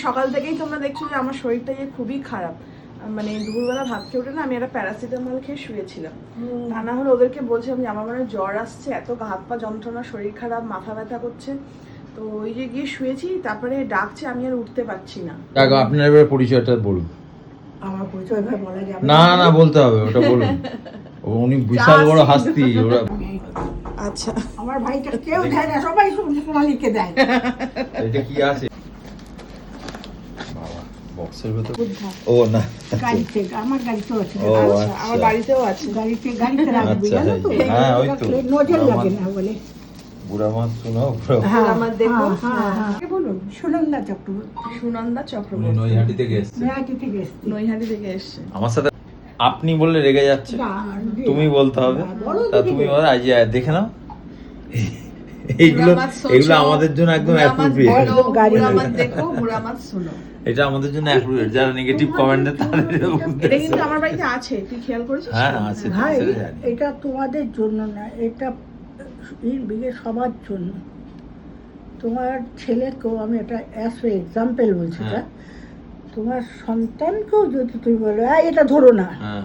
সকাল থেকেই তোমরা দেখছো যে আমার শরীরটা খুবই খারাপ, মানে দুপুরবেলা ভাত খেয়ে উঠে না আমি একটা প্যারাসিটামল খেয়ে শুয়েছিলাম। তা না হলে ওদেরকে বলছিলাম যে আমার মানে জ্বর আসছে, এত হাত পা যন্ত্রণা, শরীর খারাপ, মাথা ব্যথা করছে। তো ওই যে গিয়ে শুয়েছি, তারপরে ডাকছে, আমি আর উঠতে পারছি না। আপনার এবার পরিচয়টা বলুন। আমার পরিচয় ভাই বলা যাবে না না বলতে হবে, ওটা বলুন। উনি বিশাল বড় হাস্তি ওরা। আচ্ছা, আমার ভাইটা কেউ দেয় না, সবাই সোনালীকে দেয়। এটা কি আছে বাবা বক্সের ভেতর? বুদ্ধা। ও না গাড়িতে, আমার গাড়িতেও আছে। ও আচ্ছা, আমার বাড়িতেও আছে। গাড়িতে রাখবি, আচ্ছা, জানো তো? হ্যাঁ, ওই তো। নজর লাগে না বলে। বুড়া মাছ শোনো। হ্যাঁ, আমার দেখো, হ্যাঁ, হ্যাঁ। কে বলুন? সুনন্দা চক্রবর্তী, সুনন্দা চক্রবর্তী, নৈহাটি থেকে এসেছে। নয়াটি থেকে এসছি। নৈহাটি থেকে এসছে। আমার সাথে আপনি বললে রেগে যাচ্ছে। না, তুমি বলতে হবে। বলো তা দিদি। তুমি বলো, আজ দেখে নাও। এইগুলো এগুলো আমাদের জন্য একদম অ্যাপ্রোপ্রিয়েট। বুড়া মাছ দেখো, বুড়া মাছ শোনো। এটা আমাদের জন্য অ্যাপ্রোপ্রিয়েট। যারা নেগেটিভ কমেন্টে তাদের এটা কিন্তু আমার বাড়িতে আছে, তুই খেয়াল করেছিস? হ্যাঁ আছে, ভাই সেটা জানি। এটা তোমাদের জন্য না, এটা সবার জন্য। তোমার ছেলেকেও আমি এটা অ্যাজ এক্সাম্পল বলছি, এটা তোমার সন্তানকেও যদি তুমি বলো এটা ধরো না, হ্যাঁ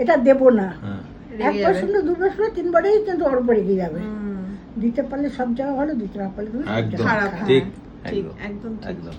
এটা দেবো না, হ্যাঁ একবার শুনলে দুবার শুনলে তিনবারেই কিন্তু ওর উপরে এগিয়ে যাবে। হুম, দিতে পারলে সব জায়গা ভালো, দিতে না পারলে তুমি সব একদম জায়গা খারাপ, খারাপ। ঠিক ঠিক, একদম একদম ঠিক। একদম